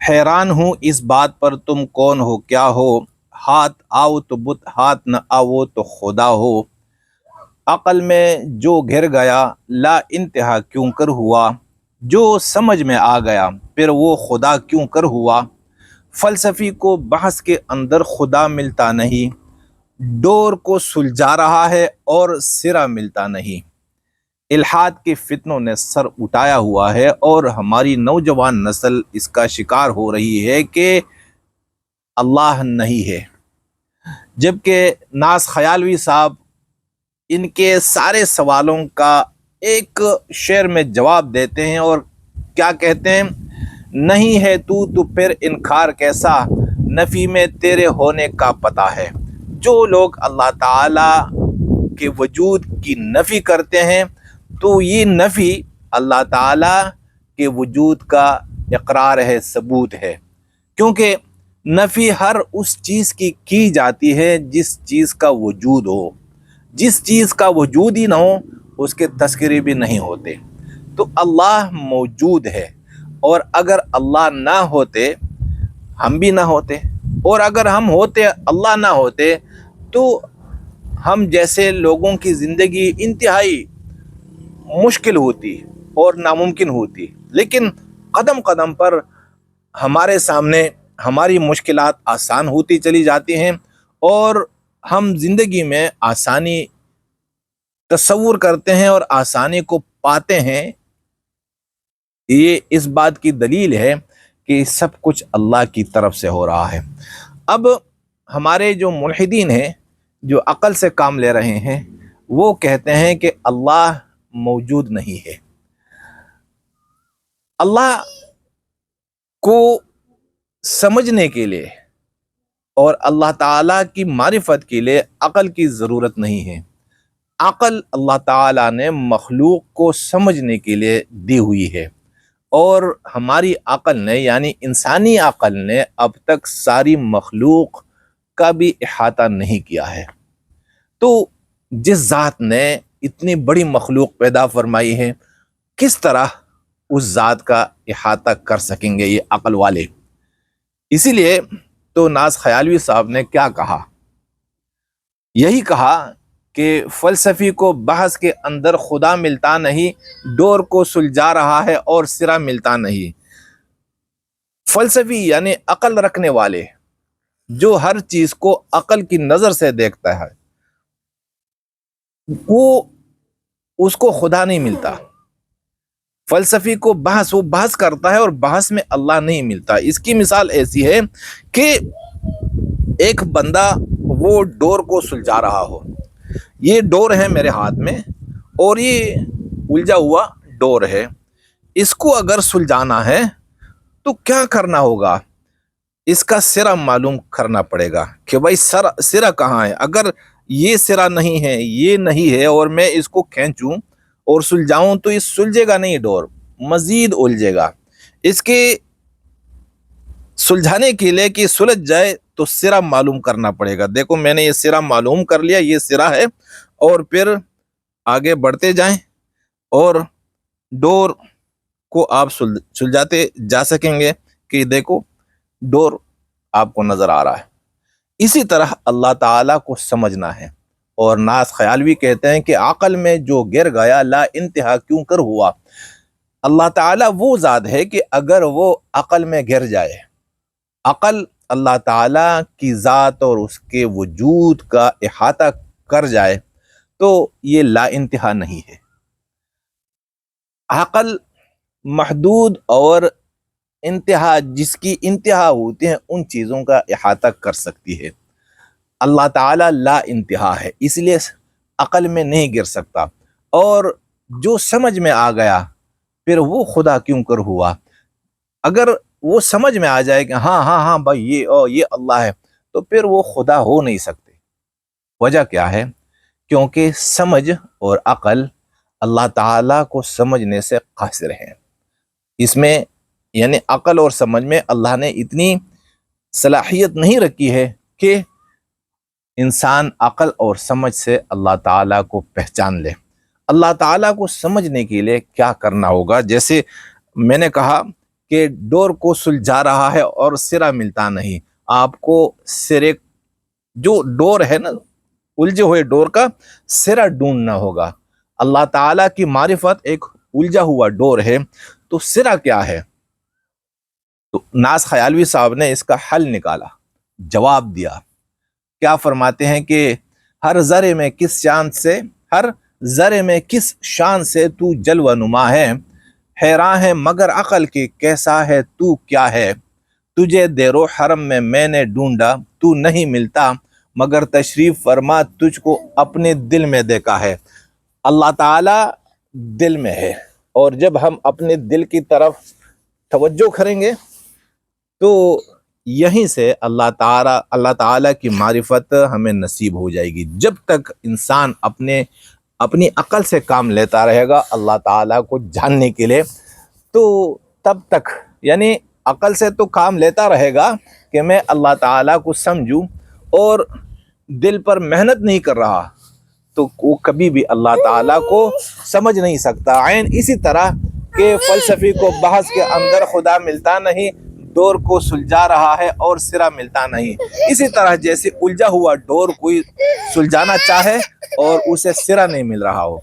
حیران ہوں اس بات پر تم کون ہو کیا ہو، ہاتھ آؤ تو بت، ہاتھ نہ آؤ تو خدا ہو۔ عقل میں جو گر گیا لا انتہا کیوں کر ہوا، جو سمجھ میں آ گیا پھر وہ خدا کیوں کر ہوا۔ فلسفی کو بحث کے اندر خدا ملتا نہیں، ڈور کو سلجھا رہا ہے اور سرا ملتا نہیں۔ الحاد کے فتنوں نے سر اٹھایا ہوا ہے اور ہماری نوجوان نسل اس کا شکار ہو رہی ہے کہ اللہ نہیں ہے، جبکہ ناز خیالوی صاحب ان کے سارے سوالوں کا ایک شعر میں جواب دیتے ہیں اور کیا کہتے ہیں، نہیں ہے تو پھر انکار کیسا، نفی میں تیرے ہونے کا پتہ ہے۔ جو لوگ اللہ تعالی کے وجود کی نفی کرتے ہیں تو یہ نفی اللہ تعالی کے وجود کا اقرار ہے، ثبوت ہے، کیونکہ نفی ہر اس چیز کی جاتی ہے جس چیز کا وجود ہو۔ جس چیز کا وجود ہی نہ ہو اس کے تذکرے بھی نہیں ہوتے۔ تو اللہ موجود ہے، اور اگر اللہ نہ ہوتے ہم بھی نہ ہوتے، اور اگر ہم ہوتے اللہ نہ ہوتے تو ہم جیسے لوگوں کی زندگی انتہائی مشکل ہوتی اور ناممکن ہوتی۔ لیکن قدم قدم پر ہمارے سامنے ہماری مشکلات آسان ہوتی چلی جاتی ہیں اور ہم زندگی میں آسانی تصور کرتے ہیں اور آسانی کو پاتے ہیں۔ یہ اس بات کی دلیل ہے کہ سب کچھ اللہ کی طرف سے ہو رہا ہے۔ اب ہمارے جو ملحدین ہیں، جو عقل سے کام لے رہے ہیں، وہ کہتے ہیں کہ اللہ موجود نہیں ہے۔ اللہ کو سمجھنے کے لیے اور اللہ تعالیٰ کی معرفت کے لیے عقل کی ضرورت نہیں ہے۔ عقل اللہ تعالیٰ نے مخلوق کو سمجھنے کے لیے دی ہوئی ہے، اور ہماری عقل نے یعنی انسانی عقل نے اب تک ساری مخلوق کا بھی احاطہ نہیں کیا ہے۔ تو جس ذات نے اتنی بڑی مخلوق پیدا فرمائی ہے، کس طرح اس ذات کا احاطہ کر سکیں گے یہ عقل والے؟ اسی لیے تو ناز خیالوی صاحب نے کیا کہا، یہی کہا کہ فلسفی کو بحث کے اندر خدا ملتا نہیں، ڈور کو سلجھا رہا ہے اور سرا ملتا نہیں۔ فلسفی یعنی عقل رکھنے والے، جو ہر چیز کو عقل کی نظر سے دیکھتا ہے، وہ اس کو خدا نہیں ملتا۔ فلسفی کو وہ بحث کرتا ہے اور بحث میں اللہ نہیں ملتا۔ اس کی مثال ایسی ہے کہ ایک بندہ وہ ڈور کو سلجھا رہا ہو، یہ ڈور ہے میرے ہاتھ میں اور یہ الجھا ہوا ڈور ہے، اس کو اگر سلجھانا ہے تو کیا کرنا ہوگا؟ اس کا سرا معلوم کرنا پڑے گا کہ بھائی سرا کہاں ہے۔ اگر یہ سرا نہیں ہے، یہ نہیں ہے، اور میں اس کو کھینچوں اور سلجھاؤں تو یہ سلجھے گا نہیں، ڈور مزید الجھے گا۔ اس کے سلجھانے کے لیے کہ سلجھ جائے تو سرا معلوم کرنا پڑے گا۔ دیکھو میں نے یہ سرا معلوم کر لیا، یہ سرا ہے، اور پھر آگے بڑھتے جائیں اور ڈور کو آپ سلجھاتے جا سکیں گے کہ دیکھو ڈور آپ کو نظر آ رہا ہے۔ اسی طرح اللہ تعالیٰ کو سمجھنا ہے، اور ناز خیالوی کہتے ہیں کہ عقل میں جو گر گیا لا انتہا کیوں کر ہوا۔ اللہ تعالیٰ وہ ذات ہے کہ اگر وہ عقل میں گر جائے، عقل اللہ تعالیٰ کی ذات اور اس کے وجود کا احاطہ کر جائے تو یہ لا انتہا نہیں ہے۔ عقل محدود اور انتہا، جس کی انتہا ہوتی ہیں ان چیزوں کا احاطہ کر سکتی ہے۔ اللہ تعالیٰ لا انتہا ہے، اس لیے عقل میں نہیں گر سکتا، اور جو سمجھ میں آ گیا پھر وہ خدا کیوں کر ہوا۔ اگر وہ سمجھ میں آ جائے کہ ہاں بھائی یہ اللہ ہے، تو پھر وہ خدا ہو نہیں سکتے۔ وجہ کیا ہے؟ کیونکہ سمجھ اور عقل اللہ تعالیٰ کو سمجھنے سے قاصر ہیں۔ اس میں یعنی عقل اور سمجھ میں اللہ نے اتنی صلاحیت نہیں رکھی ہے کہ انسان عقل اور سمجھ سے اللہ تعالیٰ کو پہچان لے۔ اللہ تعالیٰ کو سمجھنے کے لیے کیا کرنا ہوگا؟ جیسے میں نے کہا کہ ڈور کو سلجھا رہا ہے اور سرا ملتا نہیں. آپ کو سرے جو ڈور ہے نا الجھے ہوئے ڈور کا سرا ڈھونڈنا ہوگا. اللہ تعالیٰ کی معرفت ایک الجھا ہوا ڈور ہے، تو سرا کیا ہے؟ تو ناز خیالوی صاحب نے اس کا حل نکالا، جواب دیا. کیا فرماتے ہیں کہ ہر ذرے میں کس شان سے تو جلوہ نما ہے، حیران ہے مگر عقل کے کیسا ہے تو کیا ہے. تجھے دیر و حرم میں نے ڈھونڈا تو نہیں ملتا، مگر تشریف فرما تجھ کو اپنے دل میں دیکھا ہے. اللہ تعالیٰ دل میں ہے، اور جب ہم اپنے دل کی طرف توجہ کریں گے تو یہیں سے اللہ تعالیٰ کی معرفت ہمیں نصیب ہو جائے گی. جب تک انسان اپنی عقل سے کام لیتا رہے گا اللہ تعالیٰ کو جاننے کے لیے، تو تب تک یعنی عقل سے تو کام لیتا رہے گا کہ میں اللہ تعالیٰ کو سمجھوں، اور دل پر محنت نہیں کر رہا تو وہ کبھی بھی اللہ تعالیٰ کو سمجھ نہیں سکتا. عین اسی طرح کہ فلسفی کو بحث کے اندر خدا ملتا نہیں، ڈور کو سلجھا رہا ہے اور سرا ملتا نہیں. اسی طرح جیسے الجھا ہوا ڈور کوئی سلجھانا چاہے اور اسے سرا نہیں مل رہا ہو.